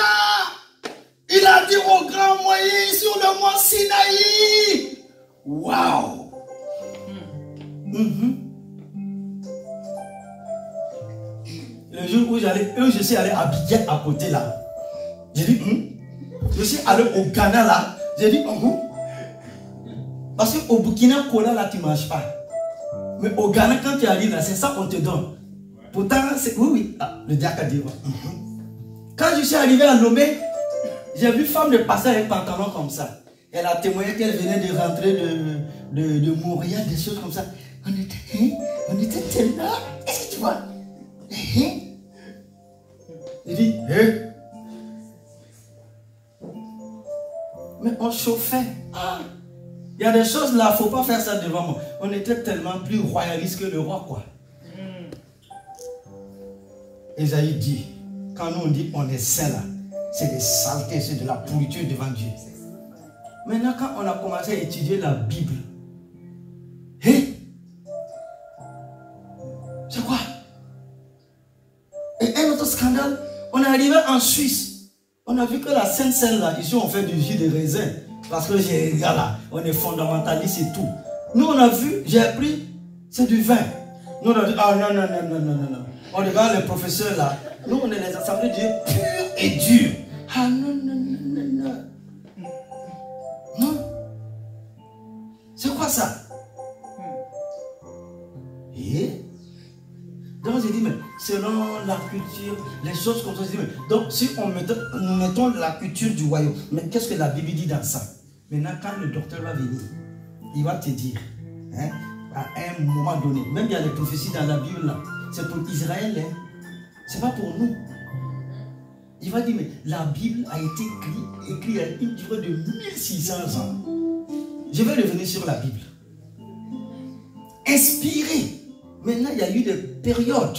Il a dit au grand Moïse sur le mont Sinaï. Waouh! Le jour où je suis allé à Abidjan à côté là, j'ai dit, je suis allé au Ghana là, j'ai dit, parce qu'au Burkina Cola là, tu ne manges pas. Mais au Ghana, quand tu arrives là, c'est ça qu'on te donne. Pourtant, c'est. Oui, le diacre a dit. Quand je suis arrivé à Lomé, j'ai vu femme de passer avec pantalon comme ça. Elle a témoigné qu'elle venait de rentrer de Montréal, des choses comme ça. On était tellement. Est-ce que tu vois? Il dit, mais on chauffait. Il y a des choses là, il ne faut pas faire ça devant moi. On était tellement plus royaliste que le roi, quoi. Esaïe dit, quand nous on dit on est saint là, c'est des saletés, c'est de la pourriture devant Dieu. Maintenant, quand on a commencé à étudier la Bible, c'est quoi? Et un autre scandale, on est arrivé en Suisse. On a vu que la Sainte Seine là, ici on fait du jus de raisin. Parce que là, on est fondamentaliste et tout. Nous on a vu, j'ai appris, c'est du vin. Nous on a dit, ah non, non, non, non, non, non, non. On regarde les professeurs là. Nous on est les assemblées de Dieu pures et dures. Ah non, non, non, non, non. Non. C'est quoi ça? Et donc j'ai dit, mais selon la culture, les choses comme ça, j'ai dit, mais, donc si nous mettons la culture du royaume, mais qu'est-ce que la Bible dit dans ça? Maintenant, quand le docteur va venir, il va te dire, hein, à un moment donné, même il y a des prophéties dans la Bible là, c'est pour Israël, hein, c'est pas pour nous. Il va dire, mais la Bible a été écrite à une durée de 1600 ans. Je vais revenir sur la Bible. Inspirée Maintenant, il y a eu des périodes.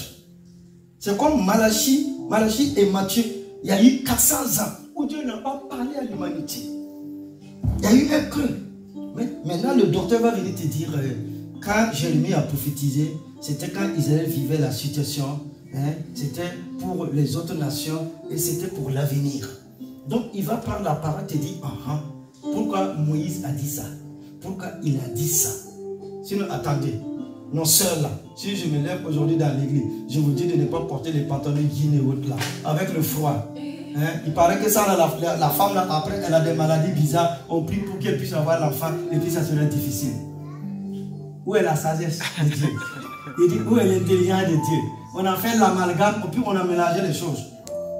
C'est comme Malachie et Matthieu. Il y a eu 400 ans où Dieu n'a pas parlé à l'humanité. Il y a eu un creux. Mais maintenant, le docteur va venir te dire, quand Jérémie a prophétisé, c'était quand Israël vivait la situation, hein, c'était pour les autres nations et c'était pour l'avenir. Donc, il va prendre la parole et te dire, pourquoi Moïse a dit ça? Pourquoi il a dit ça? Sinon, attendez, nos sœurs là, si je me lève aujourd'hui dans l'église, je vous dis de ne pas porter les pantalons jeans et autres là, avec le froid. Hein? Il paraît que ça, la femme là, après, elle a des maladies bizarres, on prie pour qu'elle puisse avoir l'enfant, et puis ça serait difficile. Où est la sagesse de Dieu? Il dit, où est l'intelligence de Dieu? On a fait l'amalgame, et puis on a mélangé les choses.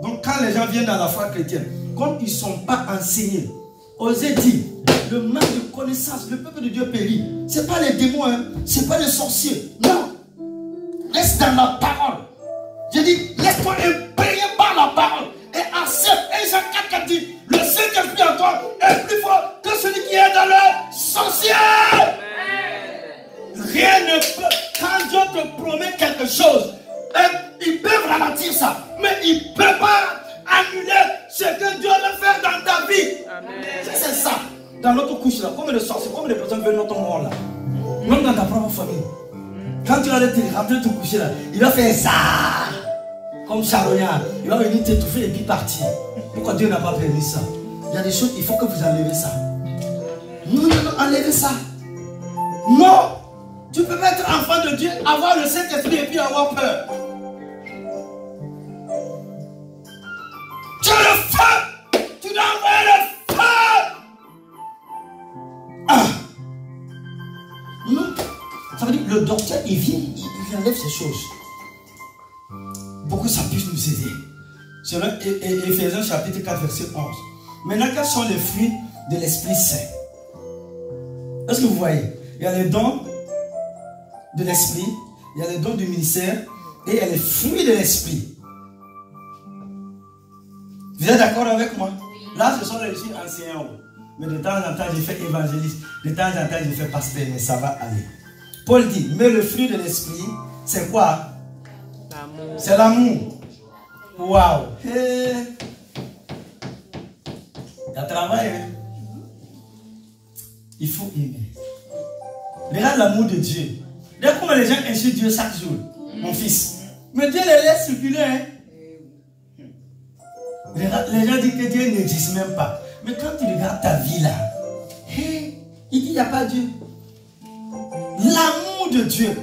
Donc quand les gens viennent dans la foi chrétienne, comme ils ne sont pas enseignés, osez dire, le manque de connaissance, le peuple de Dieu périt. Ce n'est pas les démons, hein? Ce n'est pas les sorciers. Non. Reste dans la parole. Je dis, laisse-toi imprégner par la parole. Et accepte. Et Jean 4 dit, le Saint-Esprit en toi est plus fort que celui qui est dans le sorcier. Rien ne peut. Quand Dieu te promet quelque chose, ils peuvent ralentir ça. Mais ils ne peuvent pas annuler ce que Dieu veut faire dans ta vie. C'est ça. Dans notre couche là, combien de sorciers, combien de personnes veulent notre mort là? Même dans ta propre famille. Quand tu vas aller te rentrer te coucher là, il va faire ça. Comme charognard. Il va venir t'étouffer et puis partir. Pourquoi Dieu n'a pas permis ça? Il y a des choses, il faut que vous enlevez ça. Non, enlevez ça. Non. Tu peux pas être enfant de Dieu, avoir le Saint-Esprit et puis avoir peur. Tu as le feu. Tu dois envoyer le feu. Non. Ça veut dire que le docteur, il vient, il enlève ces choses. Pour que ça puisse nous aider. Selon Éphésiens chapitre 4, verset 11. Maintenant, quels sont les fruits de l'Esprit Saint? Est-ce que vous voyez? Il y a les dons de l'Esprit, il y a les dons du ministère et il y a les fruits de l'Esprit. Vous êtes d'accord avec moi? Là, ce sont les enseignants. Mais de temps en temps, j'ai fait évangéliste. De temps en temps, j'ai fait pasteur. Mais ça va aller. Paul dit, mais le fruit de l'Esprit, c'est quoi? C'est l'amour. Waouh! Hey. Il y a travail. Hein? Il faut aimer. Regarde l'amour de Dieu. Regarde comment les gens insultent Dieu chaque jour. Mon fils. Mais Dieu les laisse circuler. Hein? Les gens disent que Dieu n'existe même pas. Mais quand tu regardes ta vie là, hey, il dit il n'y a pas Dieu. L'amour de Dieu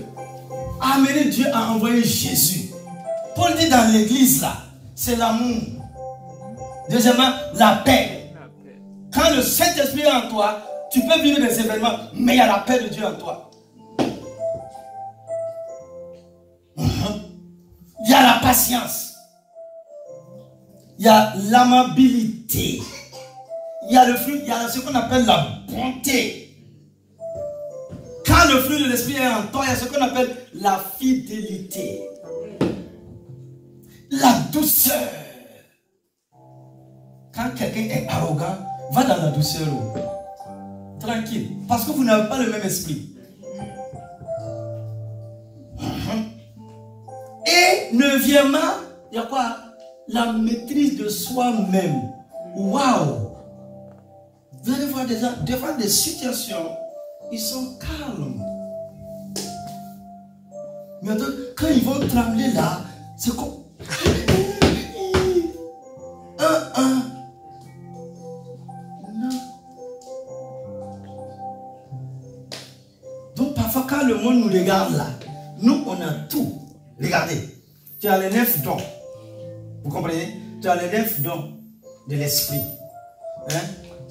a amené Dieu à envoyer Jésus. Paul dit dans l'église là, c'est l'amour. Deuxièmement, la paix. Quand le Saint-Esprit est en toi, tu peux vivre des événements, mais il y a la paix de Dieu en toi. Il y a la patience. Il y a l'amabilité. Il y a le fruit, il y a ce qu'on appelle la bonté. Quand le fruit de l'esprit est en toi, il y a ce qu'on appelle la fidélité. La douceur. Quand quelqu'un est arrogant, va dans la douceur. Tranquille. Parce que vous n'avez pas le même esprit. Et neuvièmement, il y a quoi? La maîtrise de soi-même. Waouh! Vous allez voir des gens, devant des situations, ils sont calmes. Mais quand ils vont trembler là, c'est comme... Non. Donc parfois quand le monde nous regarde là, nous on a tout. Regardez, tu as les 9 dons. Vous comprenez? Tu as les 9 dons de l'esprit. Hein?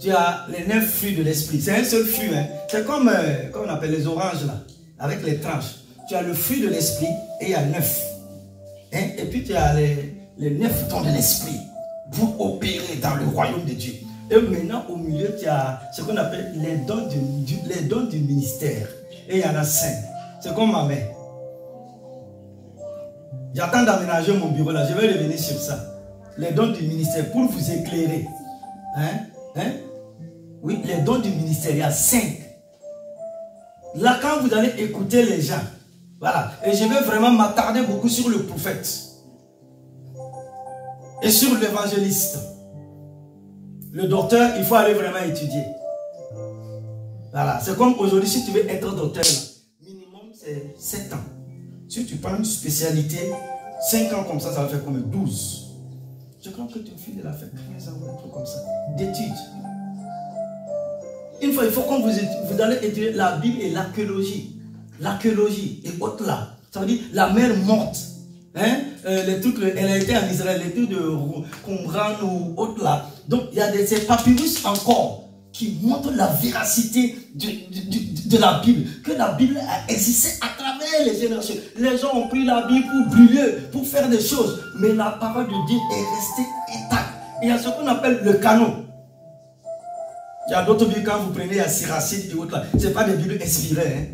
Tu as les 9 fruits de l'esprit. C'est un seul fruit. Hein? C'est comme on appelle les oranges là, avec les tranches. Tu as le fruit de l'esprit et il y a 9. Hein? Et puis tu as les 9 dons de l'esprit pour opérer dans le royaume de Dieu. Et maintenant au milieu tu as ce qu'on appelle les dons du ministère. Et il y en a 5. C'est comme ma mère. J'attends d'aménager mon bureau là. Je vais revenir sur ça. Les dons du ministère pour vous éclairer. Hein? Oui, les dons du ministère, il y a 5. Là, quand vous allez écouter les gens, Voilà. Et je vais vraiment m'attarder beaucoup sur le prophète. Et sur l'évangéliste. Le docteur, il faut aller vraiment étudier. Voilà. C'est comme aujourd'hui, si tu veux être docteur, là, minimum c'est 7 ans. Si tu prends une spécialité, 5 ans comme ça va faire combien? 12. Je crois que ton fils il a fait 15 ans ou un truc comme ça. D'études. Une fois, il faut que vous allez étudier la Bible et l'archéologie. L'archéologie et autres là. Ça veut dire la mer morte. Hein? Les trucs, elle a été en Israël, les trucs de Qumran ou autres là. Donc, il y a ces papyrus encore qui montrent la véracité de la Bible. Que la Bible a existé à travers les générations. Les gens ont pris la Bible pour brûler, pour faire des choses. Mais la parole de Dieu est restée intacte. Il y a ce qu'on appelle le canon. Il y a d'autres Bibles, quand vous prenez, il y a Siracide et autres là. Ce n'est pas des Bibles inspirées. Hein?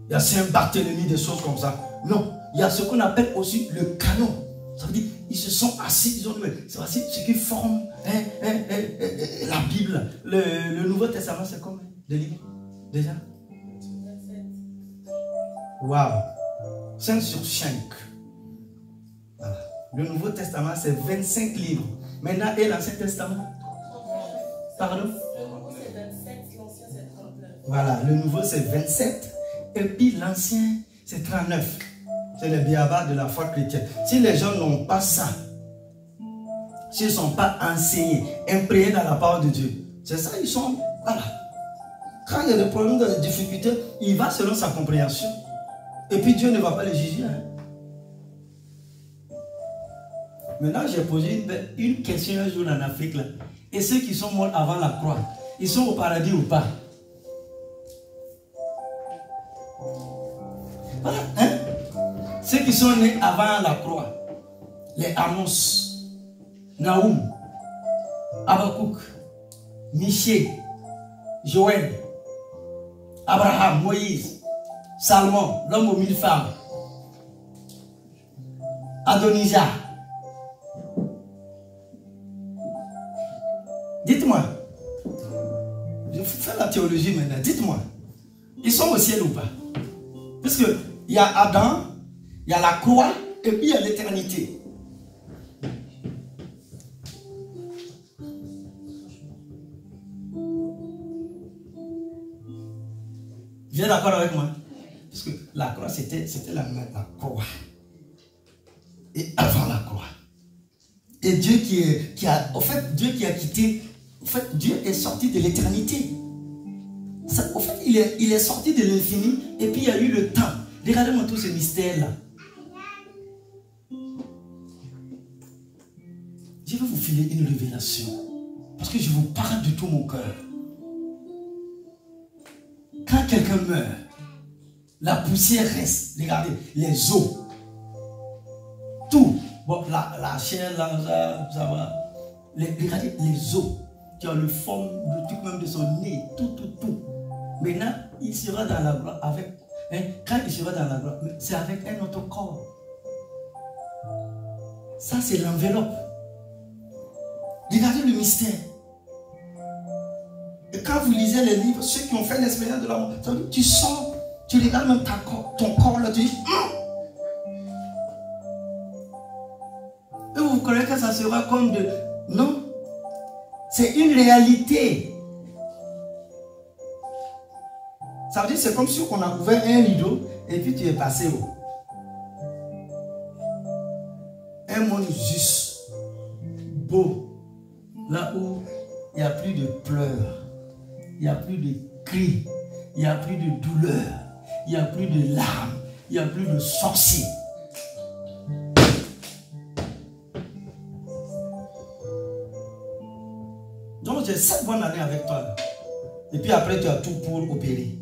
Il y a Saint-Barthélemy, des choses comme ça. Non. Il y a ce qu'on appelle aussi le canon. Ça veut dire, ils se sont assis, ils ont dit, c'est voici ce qui forme la Bible. Le Nouveau Testament, c'est combien de livres déjà? Waouh! 5 sur 5. Voilà. Le Nouveau Testament, c'est 25 livres. Maintenant, et l'Ancien Testament? Pardon? Voilà, le Nouveau, c'est 27. Et puis l'Ancien, c'est 39. C'est le biaba de la foi chrétienne. Si les gens n'ont pas ça, s'ils ne sont pas enseignés, imprégnés dans la parole de Dieu, c'est ça, ils sont, voilà. Quand il y a des problèmes, des difficultés, il va selon sa compréhension. Et puis Dieu ne va pas les juger. Hein. Maintenant, j'ai posé une question un jour en Afrique. Là. Et ceux qui sont morts avant la croix, ils sont au paradis ou pas? Voilà, hein? Ceux qui sont nés avant la croix, les Amos, Naoum, Habakkuk, Michée, Joël, Abraham, Moïse, Salomon, l'homme aux 1000 femmes, Adonijah. Dites-moi, je fais la théologie maintenant, dites-moi, ils sont au ciel ou pas? Parce qu'il y a Adam, il y a la croix et puis il y a l'éternité. Vous êtes d'accord avec moi? Parce que la croix, c'était la croix. Et avant la croix. Et Dieu Dieu qui a quitté, en fait, Dieu est sorti de l'éternité. En fait, il est sorti de l'infini et puis il y a eu le temps. Regardez-moi tous ces mystères-là. Je vais vous filer une révélation. Parce que je vous parle de tout mon cœur. Quand quelqu'un meurt, la poussière reste. Regardez, les os. Tout. Bon, la chair, là, ça va. Regardez les os. Qui ont le forme, le truc même de son nez. Tout. Maintenant, il sera dans la gloire avec. Hein, quand il sera dans la gloire, c'est avec un autre corps. Ça, c'est l'enveloppe. Regardez le mystère. Et quand vous lisez les livres, ceux qui ont fait l'expérience de la mort, tu sors, tu regardes même ton corps là, tu dis et vous croyez que ça sera comme de... Non. C'est une réalité. Ça veut dire que c'est comme si on a ouvert un rideau et puis tu es passé où? Un monde juste, beau, là où il n'y a plus de pleurs, il n'y a plus de cris, il n'y a plus de douleur, il n'y a plus de larmes, il n'y a plus de sorciers. Donc j'ai 7 bonnes années avec toi. Et puis après tu as tout pour opérer.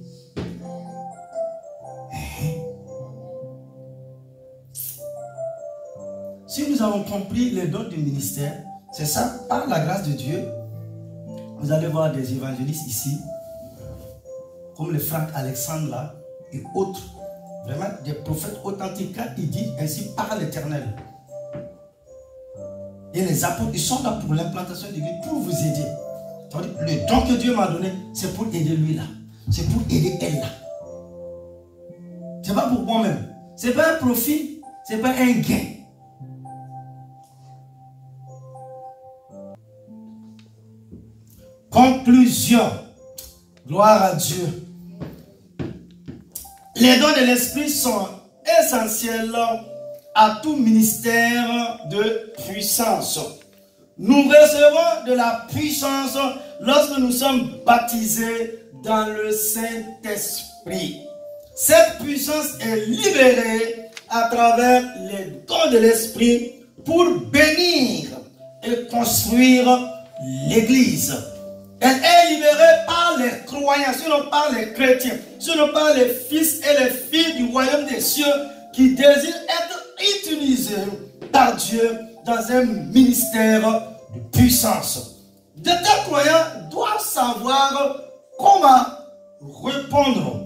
Si nous avons compris les dons du ministère, c'est ça, par la grâce de Dieu, vous allez voir des évangélistes ici, comme le Franck Alexandre là, et autres, vraiment des prophètes authentiques, ils disent ainsi par l'Éternel. Et les apôtres, ils sont là pour l'implantation de l'église, pour vous aider. Le don que Dieu m'a donné, c'est pour aider lui là. C'est pour aider elle là. C'est pas pour moi-même. C'est pas un profit. C'est pas un gain. Conclusion. Gloire à Dieu. Les dons de l'esprit sont essentiels à tout ministère de puissance. Nous recevons de la puissance lorsque nous sommes baptisés dans le Saint-Esprit. Cette puissance est libérée à travers les dons de l'esprit pour bénir et construire l'Église. Elle est libérée par les croyants, sinon par les chrétiens, sinon par les fils et les filles du royaume des cieux qui désirent être utilisés par Dieu dans un ministère de puissance. De tels croyants doivent savoir comment répondre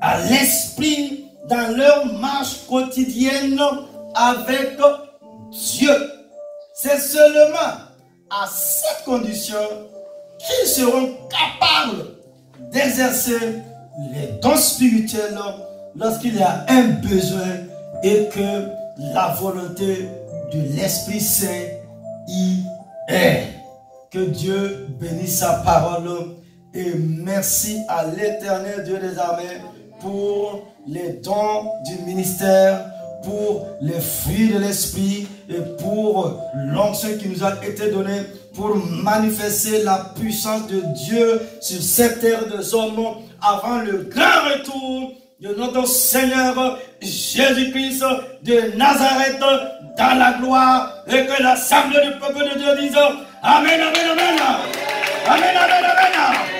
à l'esprit dans leur marche quotidienne avec Dieu. C'est seulement à cette condition qu'ils seront capables d'exercer les dons spirituels lorsqu'il y a un besoin et que la volonté de l'Esprit Saint y est. Que Dieu bénisse sa parole et merci à l'Éternel Dieu des armées pour les dons du ministère, pour les fruits de l'Esprit et pour l'onction qui nous a été donnée pour manifester la puissance de Dieu sur cette terre des hommes avant le grand retour de notre Seigneur Jésus-Christ de Nazareth dans la gloire, et que l'assemblée du peuple de Dieu dise Amen, Amen, Amen. Amen, Amen, Amen.